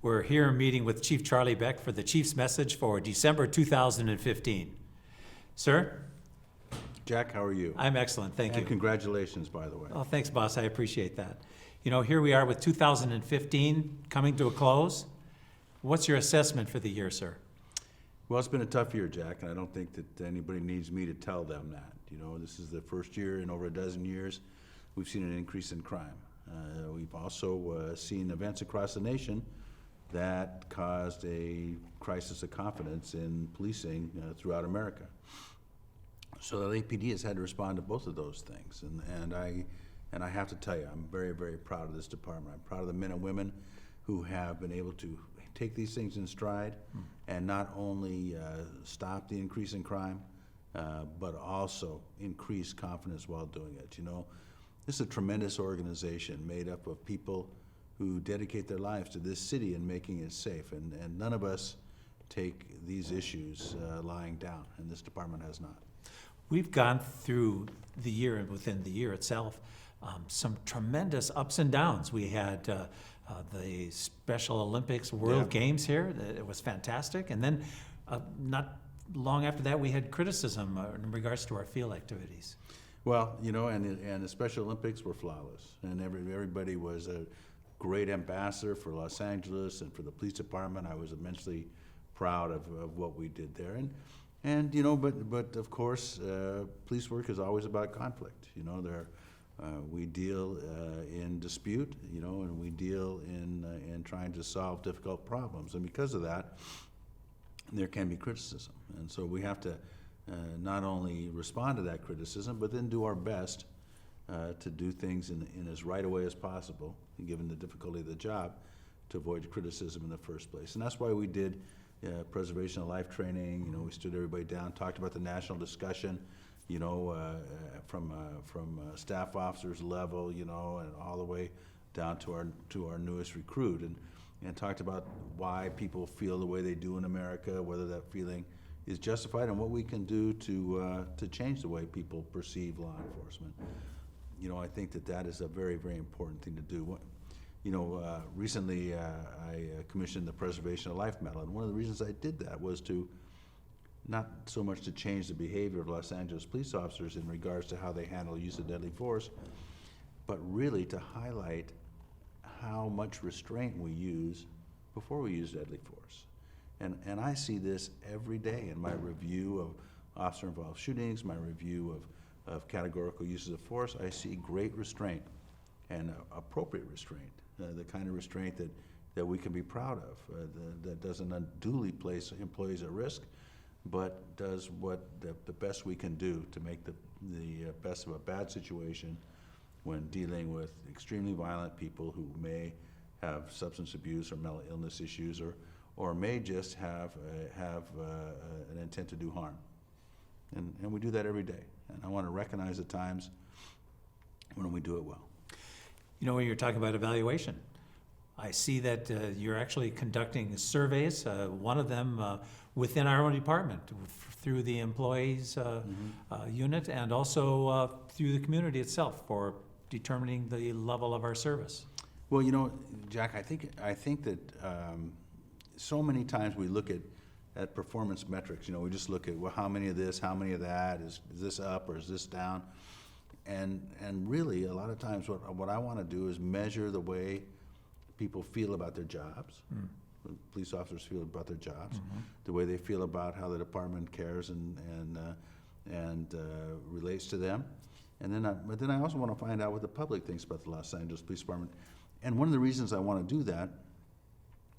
We're here meeting with Chief Charlie Beck for the Chief's message for December 2015. Sir, Jack, how are you? I'm excellent, thank And you. congratulations, by the way. Oh, thanks, boss, I appreciate that. You know, here we are with 2015 coming to a close. What's your assessment for the year, sir? Well, it's been a tough year, Jack, and I don't think that anybody needs me to tell them that. You know, this is the first year in over a dozen years we've seen an increase in crime. We've also seen events across the nation that caused a crisis of confidence in policing throughout America. So the APD has had to respond to both of those things, and I have to tell you, I'm very, very proud of this department. I'm proud of the men and women who have been able to take these things in stride and not only stop the increase in crime, but also increase confidence while doing it. You know, this is a tremendous organization made up of people who dedicate their lives to this city and making it safe, and none of us take these issues lying down, and this department has not. We've gone through the year and within the year itself, some tremendous ups and downs. We had the Special Olympics World Games here. It was fantastic. And then not long after that, we had criticism in regards to our field activities. Well, you know, and the Special Olympics were flawless, and everybody was a great ambassador for Los Angeles and for the police department. I was immensely proud of what we did there. And you know, but of course, police work is always about conflict. You know, we deal in dispute, you know, and we deal in trying to solve difficult problems. And because of that, there can be criticism. And so we have to not only respond to that criticism, but then do our best to do things in as right a way as possible, given the difficulty of the job, to avoid criticism in the first place. And that's why we did preservation of life training. You know, we stood everybody down, talked about the national discussion, you know, from staff officers level, you know, and all the way down to our newest recruit, and talked about why people feel the way they do in America, whether that feeling is justified, and what we can do to change the way people perceive law enforcement. You know, I think that is a very, very important thing to do. You know, recently I commissioned the Preservation of Life Medal, and one of the reasons I did that was to not so much to change the behavior of Los Angeles police officers in regards to how they handle use of deadly force, but really to highlight how much restraint we use before we use deadly force. And I see this every day in my review of officer-involved shootings, my review of categorical uses of force. I see great restraint and appropriate restraint, the kind of restraint that we can be proud of, that doesn't unduly place employees at risk, but does what the best we can do to make the best of a bad situation when dealing with extremely violent people who may have substance abuse or mental illness issues, or may just have an intent to do harm. And we do that every day. And I want to recognize the times when we do it well. You know, when you're talking about evaluation, I see that you're actually conducting surveys, one of them within our own department, through the employees unit, and also through the community itself for determining the level of our service. Well, you know, Jack, I think that so many times we look at performance metrics. You know, we just look at, well, how many of this, how many of that, is this up or is this down? And really, a lot of times what I want to do is measure the way people feel about their jobs, police officers feel about their jobs, the way they feel about how the department cares and relates to them. But then I also want to find out what the public thinks about the Los Angeles Police Department. And one of the reasons I want to do that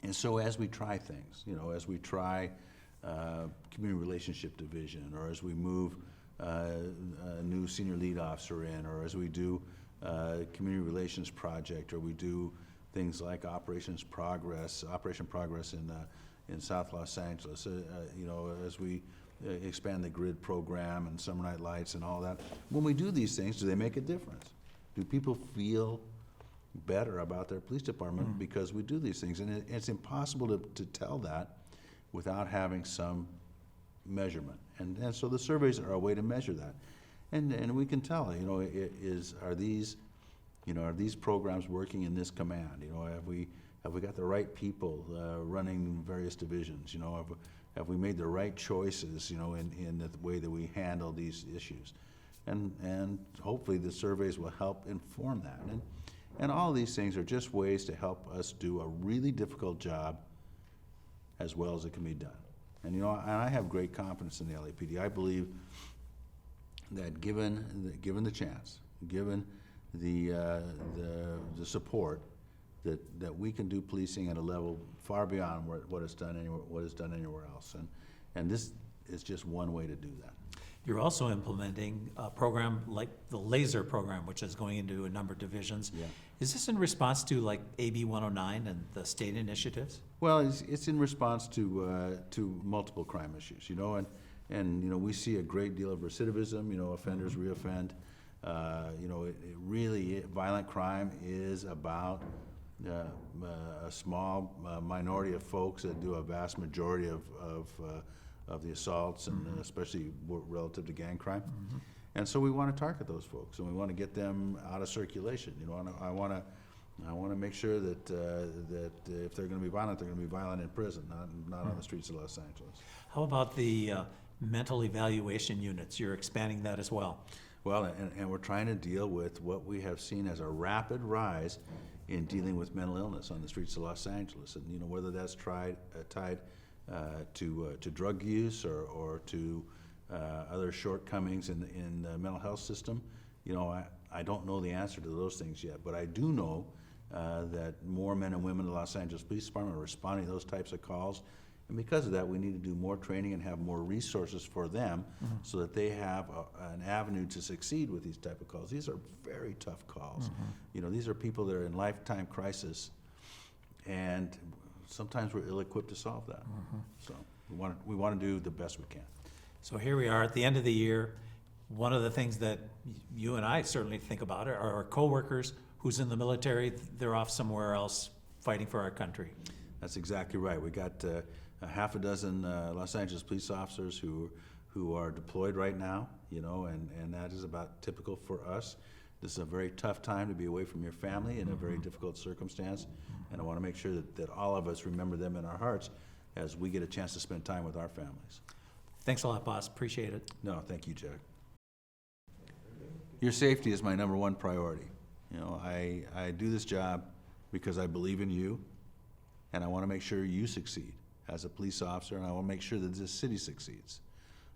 is so as we try things, you know, as we try community relationship division, or as we move a new senior lead officer in, or as we do community relations project, or we do things like Operation Progress in South Los Angeles, you know, as we expand the GRID program and Summer Night Lights and all that. When we do these things, do they make a difference? Do people feel better about their police department because we do these things? And it's impossible to tell that without having some measurement. And so the surveys are a way to measure that. And we can tell, you know, are these programs working in this command? You know, Have we got the right people running various divisions? You know, have we made the right choices, you know, in the way that we handle these issues? And hopefully the surveys will help inform that. And all these things are just ways to help us do a really difficult job as well as it can be done. And you know, and I have great confidence in the LAPD. I believe that given the chance, given the support, that we can do policing at a level far beyond what is done anywhere else. And this is just one way to do that. You're also implementing a program like the LASER program, which is going into a number of divisions. Yeah. Is this in response to like AB 109 and the state initiatives? Well, it's in response to multiple crime issues, you know, and you know, we see a great deal of recidivism. You know, offenders reoffend. You know, violent crime is about a small minority of folks that do a vast majority of the assaults, and especially relative to gang crime. And so we want to target those folks, and we want to get them out of circulation. You know, and I want to make sure that if they're going to be violent, they're going to be violent in prison, not on the streets of Los Angeles. How about the mental evaluation units? You're expanding that as well. Well, and we're trying to deal with what we have seen as a rapid rise in dealing with mental illness on the streets of Los Angeles, and you know, whether that's tied to drug use or to other shortcomings in the mental health system. You know, I don't know the answer to those things yet, but I do know that more men and women in the Los Angeles Police Department are responding to those types of calls. And because of that, we need to do more training and have more resources for them so that they have an avenue to succeed with these type of calls. These are very tough calls. You know, these are people that are in lifetime crisis, and sometimes we're ill-equipped to solve that. So we want to do the best we can. So here we are at the end of the year. One of the things that you and I certainly think about are our coworkers who's in the military. They're off somewhere else fighting for our country. That's exactly right. We got a half a dozen Los Angeles police officers who are deployed right now, you know, and that is about typical for us. This is a very tough time to be away from your family in a very difficult circumstance, and I want to make sure that all of us remember them in our hearts as we get a chance to spend time with our families. Thanks a lot, boss. Appreciate it. No, thank you, Jack. Your safety is my number one priority. You know, I do this job because I believe in you, and I want to make sure you succeed as a police officer, and I want to make sure that this city succeeds.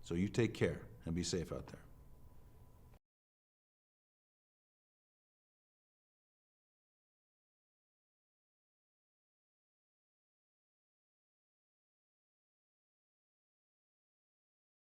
So you take care and be safe out there.